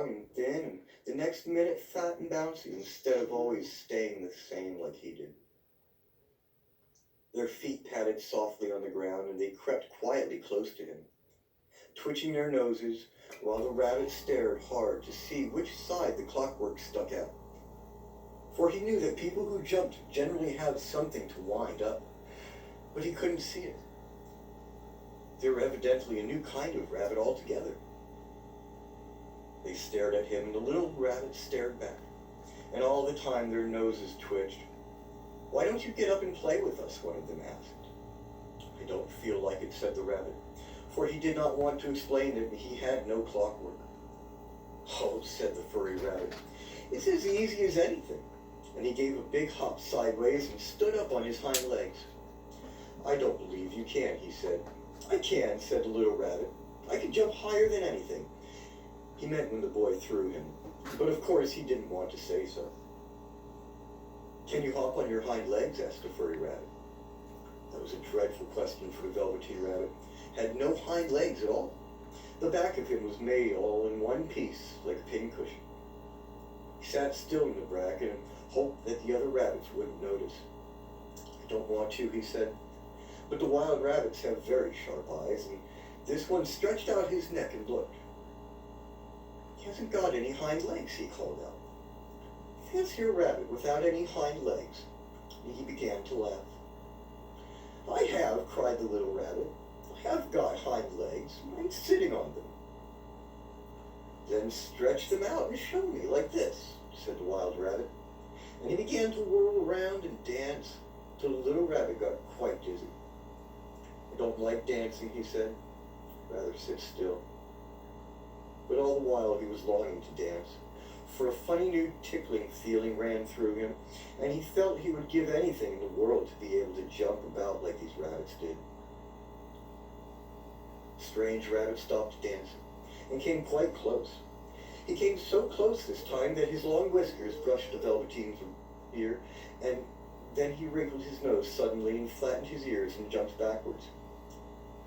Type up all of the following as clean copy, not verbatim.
long and thin, and the next minute fat and bouncy, instead of always staying the same like he did. Their feet patted softly on the ground, and they crept quietly close to him, twitching their noses while the rabbit stared hard to see which side the clockwork stuck out. For he knew that people who jumped generally have something to wind up, but he couldn't see it. They were evidently a new kind of rabbit altogether. They stared at him, and the little rabbit stared back, and all the time their noses twitched. "Why don't you get up and play with us?" one of them asked. "I don't feel like it," said the rabbit, for he did not want to explain that he had no clockwork. "Oh," said the furry rabbit, "it's as easy as anything," and he gave a big hop sideways and stood up on his hind legs. "I don't believe you can," he said. "I can," said the little rabbit. "I can jump higher than anything." He meant when the boy threw him, but of course he didn't want to say so. "Can you hop on your hind legs?" asked the furry rabbit. That was a dreadful question for the Velveteen Rabbit. Had no hind legs at all. The back of him was made all in one piece, like a pincushion. He sat still in the bracken and hoped that the other rabbits wouldn't notice. "I don't want to," he said. But the wild rabbits have very sharp eyes, and this one stretched out his neck and looked. "He hasn't got any hind legs," he called out. "Fancy a rabbit without any hind legs." And he began to laugh. "I have," cried the little rabbit. "I have got hind legs. I'm sitting on them." "Then stretch them out and show me, like this," said the wild rabbit. And he began to whirl around and dance till the little rabbit got quite dizzy. "I don't like dancing," he said. "Rather sit still." But all the while he was longing to dance, for a funny new tickling feeling ran through him, and he felt he would give anything in the world to be able to jump about like these rabbits did. The strange rabbit stopped dancing and came quite close. He came so close this time that his long whiskers brushed the Velveteen's ear, and then he wrinkled his nose suddenly and flattened his ears and jumped backwards.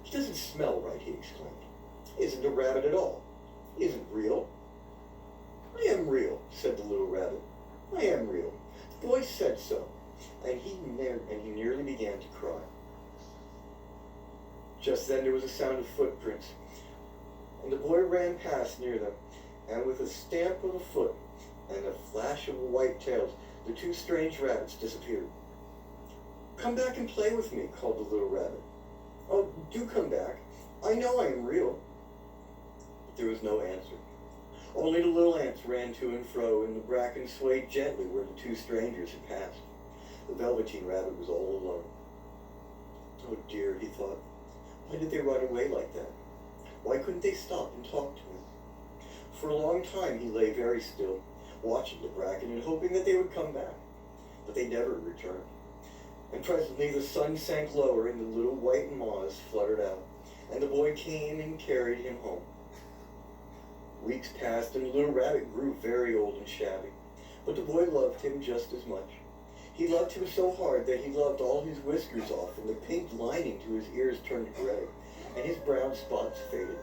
"He doesn't smell right," he exclaimed. "He isn't a rabbit at all. He isn't real." "I am real," said the little rabbit. "I am real. The boy said so." And he nearly began to cry. Just then there was a sound of footprints, and the boy ran past near them, and with a stamp of a foot and a flash of white tails, the two strange rabbits disappeared. "Come back and play with me," called the little rabbit. "Oh, do come back. I know I am real." But there was no answer. Only the little ants ran to and fro, and the bracken swayed gently where the two strangers had passed. The Velveteen Rabbit was all alone. "Oh dear," he thought. "Why did they run away like that? Why couldn't they stop and talk to him?" For a long time he lay very still, watching the bracken and hoping that they would come back. But they never returned. And presently the sun sank lower and the little white moths fluttered out, and the boy came and carried him home. Weeks passed, and the little rabbit grew very old and shabby, but the boy loved him just as much. He loved him so hard that he loved all his whiskers off, and the pink lining to his ears turned gray, and his brown spots faded.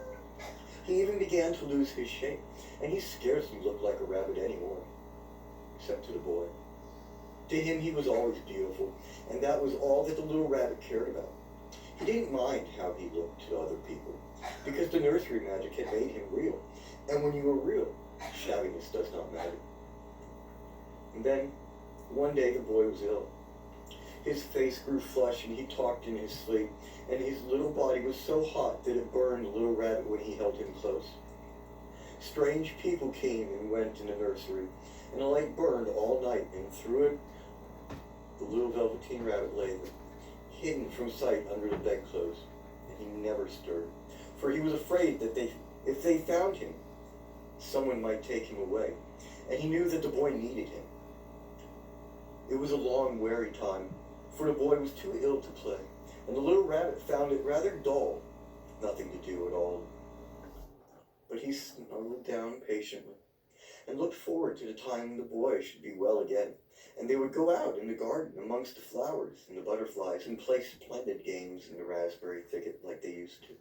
He even began to lose his shape, and he scarcely looked like a rabbit anymore, except to the boy. To him he was always beautiful, and that was all that the little rabbit cared about. He didn't mind how he looked to other people, because the nursery magic had made him real, and when you are real, shabbiness does not matter. And then, one day the boy was ill. His face grew flushed and he talked in his sleep, and his little body was so hot that it burned the little rabbit when he held him close. Strange people came and went in the nursery, and the light burned all night, and through it the little Velveteen Rabbit lay there, hidden from sight under the bedclothes, and he never stirred, for he was afraid that if they found him, someone might take him away, and he knew that the boy needed him. It was a long, weary time, for the boy was too ill to play, and the little rabbit found it rather dull, nothing to do at all. But he snuggled down patiently, and looked forward to the time when the boy should be well again, and they would go out in the garden amongst the flowers and the butterflies and play splendid games in the raspberry thicket like they used to.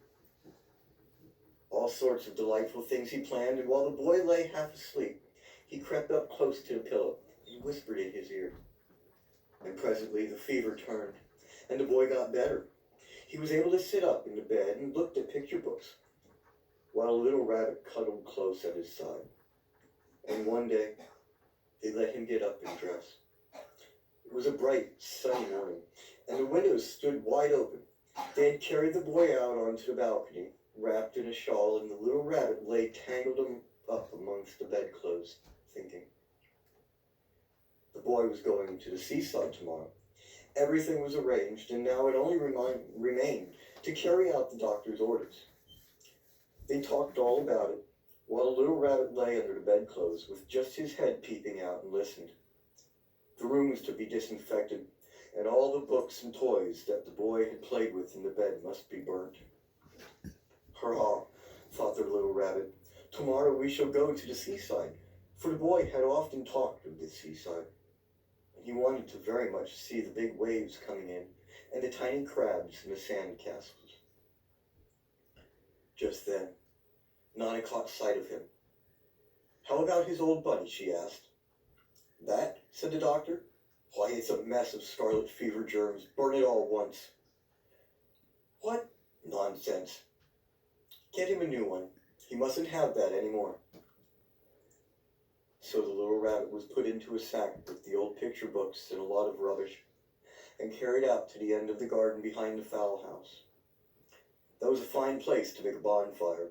All sorts of delightful things he planned, and while the boy lay half asleep, he crept up close to the pillow and whispered in his ear. And presently the fever turned, and the boy got better. He was able to sit up in the bed and looked at picture books, while a little rabbit cuddled close at his side. And one day, they let him get up and dress. It was a bright, sunny morning, and the windows stood wide open. They had carried the boy out onto the balcony, wrapped in a shawl, and the little rabbit lay tangled up amongst the bedclothes, thinking. The boy was going to the seaside tomorrow. Everything was arranged, and now it only remained to carry out the doctor's orders. They talked all about it, while the little rabbit lay under the bedclothes with just his head peeping out and listened. The room was to be disinfected, and all the books and toys that the boy had played with in the bed must be burnt. Hurrah, thought the little rabbit. Tomorrow we shall go to the seaside, for the boy had often talked of the seaside, and he wanted to very much see the big waves coming in and the tiny crabs in the sand castles. Just then, Nana caught sight of him. How about his old bunny, she asked. That, said the doctor. Why, it's a mess of scarlet fever germs. Burn it all once. What? Nonsense. Get him a new one. He mustn't have that anymore. So the little rabbit was put into a sack with the old picture books and a lot of rubbish, and carried out to the end of the garden behind the fowl house. That was a fine place to make a bonfire.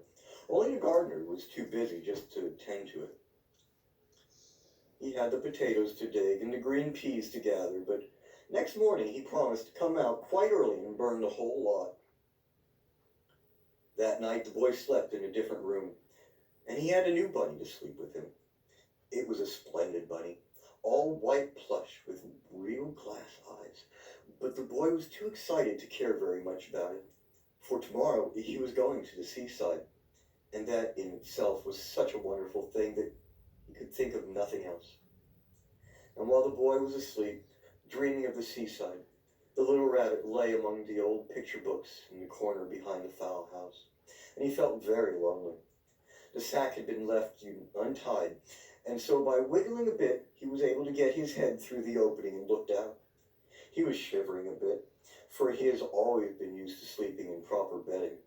Only the gardener was too busy just to tend to it. He had the potatoes to dig and the green peas to gather, but next morning he promised to come out quite early and burn the whole lot. That night the boy slept in a different room, and he had a new bunny to sleep with him. It was a splendid bunny, all white plush with real glass eyes, but the boy was too excited to care very much about it, for tomorrow he was going to the seaside, and that in itself was such a wonderful thing that he could think of nothing else. And while the boy was asleep, dreaming of the seaside, the little rabbit lay among the old picture books in the corner behind the fowl house, and he felt very lonely. The sack had been left untied, and so by wiggling a bit, he was able to get his head through the opening and looked out. He was shivering a bit, for he has always been used to sleeping in proper bedding,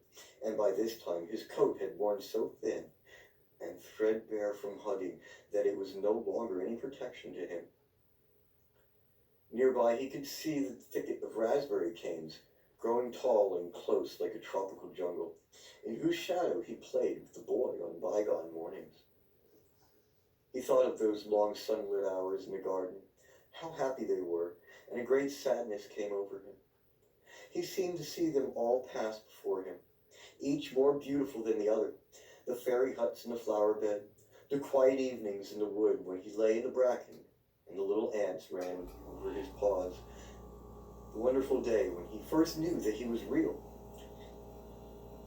and by this time his coat had worn so thin and threadbare from hugging that it was no longer any protection to him. Nearby he could see the thicket of raspberry canes, growing tall and close like a tropical jungle, in whose shadow he played with the boy on bygone mornings. He thought of those long sunlit hours in the garden, how happy they were, and a great sadness came over him. He seemed to see them all pass before him, each more beautiful than the other, the fairy huts in the flower bed, the quiet evenings in the wood when he lay in the bracken and the little ants ran over his paws, the wonderful day when he first knew that he was real.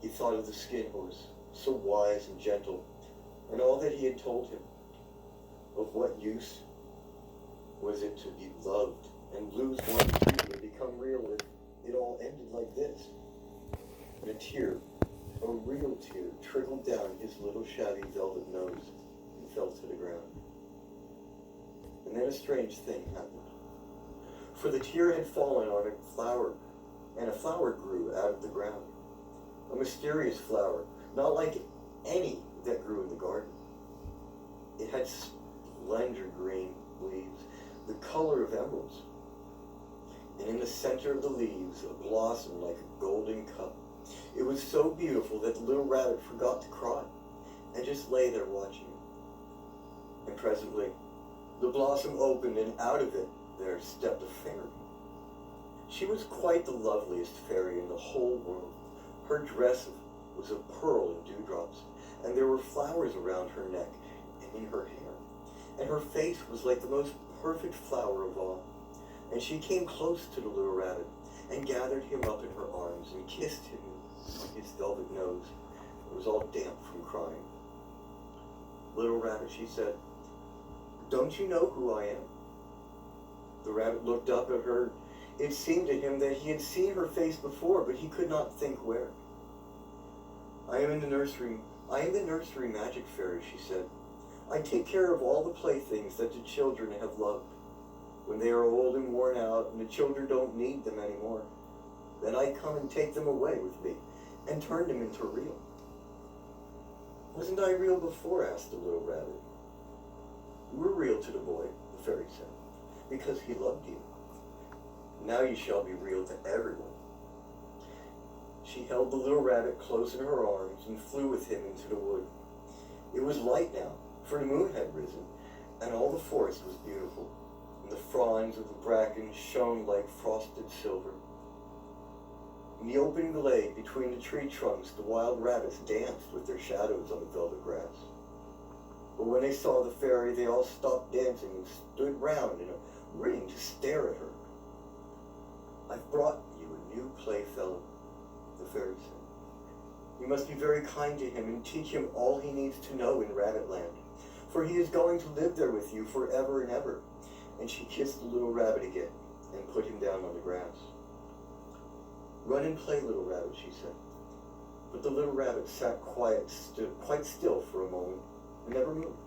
He thought of the skin horse, so wise and gentle, and all that he had told him. Of what use was it to be loved and lose one beauty and become real if it all ended like this? And a tear, a real tear, trickled down his little shabby velvet nose and fell to the ground. And then a strange thing happened. For the tear had fallen on a flower, and a flower grew out of the ground. A mysterious flower, not like any that grew in the garden. It had splendid green leaves, the color of emeralds. And in the center of the leaves, a blossom like a golden cup. It was so beautiful that the little rabbit forgot to cry, and just lay there watching it. And presently, the blossom opened, and out of it there stepped a fairy. She was quite the loveliest fairy in the whole world. Her dress was of pearl and dewdrops, and there were flowers around her neck and in her hair, and her face was like the most perfect flower of all. And she came close to the little rabbit, and gathered him up in her arms, and kissed him on his velvet nose. It was all damp from crying. Little rabbit, she said, don't you know who I am? The rabbit looked up at her. It seemed to him that he had seen her face before, but he could not think where. I am in the nursery. I am the nursery magic fairy, she said. I take care of all the playthings that the children have loved. When they are old and worn out and the children don't need them anymore, then I come and take them away with me and turn them into real. Wasn't I real before? Asked the little rabbit. You were real to the boy, the fairy said, because he loved you. Now you shall be real to everyone. She held the little rabbit close in her arms and flew with him into the wood. It was light now, for the moon had risen, and all the forest was beautiful, and the fronds of the bracken shone like frosted silver. In the open glade between the tree trunks, the wild rabbits danced with their shadows on the velvet grass. But when they saw the fairy, they all stopped dancing and stood round in a ring to stare at her. I've brought you a new playfellow, the fairy said. You must be very kind to him and teach him all he needs to know in Rabbitland, for he is going to live there with you forever and ever. And she kissed the little rabbit again and put him down on the grass. Run and play, little rabbit, she said. But the little rabbit sat quite still for a moment and never moved.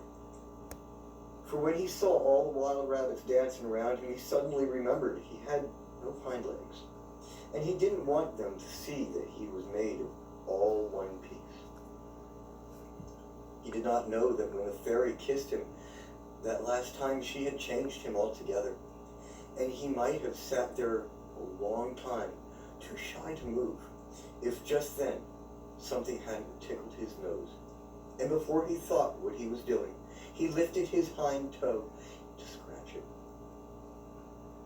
For when he saw all the wild rabbits dancing around him, he suddenly remembered he had no hind legs, and he didn't want them to see that he was made of all one piece. He did not know that when the fairy kissed him that last time, she had changed him altogether, and he might have sat there a long time, too shy to move, if just then something hadn't tickled his nose. And before he thought what he was doing, he lifted his hind toe to scratch it.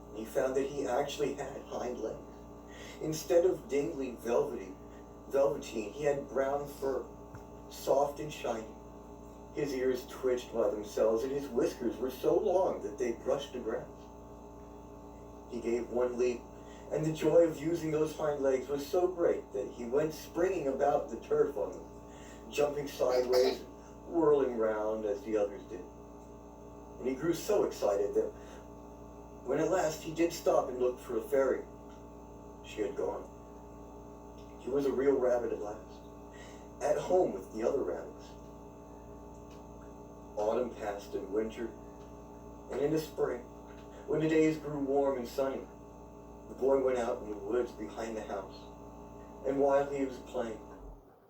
And he found that he actually had hind legs. Instead of dingly velveteen, he had brown fur, soft and shiny. His ears twitched by themselves, and his whiskers were so long that they brushed the grass. He gave one leap, and the joy of using those hind legs was so great that he went springing about the turf on them, jumping sideways and whirling round as the others did. And he grew so excited that when at last he did stop and look for the fairy, she had gone. He was a real rabbit at last, at home with the other rabbits. Autumn passed and winter, and in the spring, when the days grew warm and sunny, the boy went out in the woods behind the house, and while he was playing,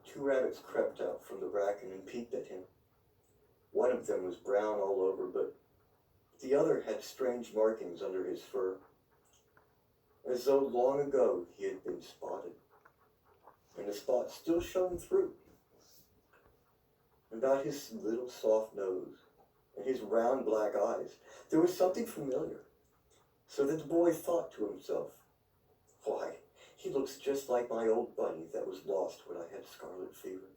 two rabbits crept out from the bracken and peeped at him. One of them was brown all over, but the other had strange markings under his fur, as though long ago he had been spotted, and the spots still shone through. About his little soft nose and his round black eyes, there was something familiar, so that the boy thought to himself, why, he looks just like my old bunny that was lost when I had scarlet fever.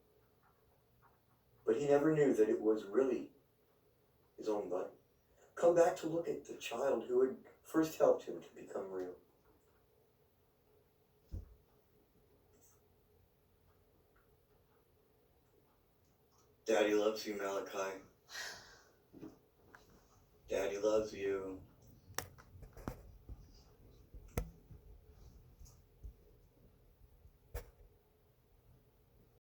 But he never knew that it was really his own bunny, come back to look at the child who had first helped him to become real. Daddy loves you, Malachi. Daddy loves you.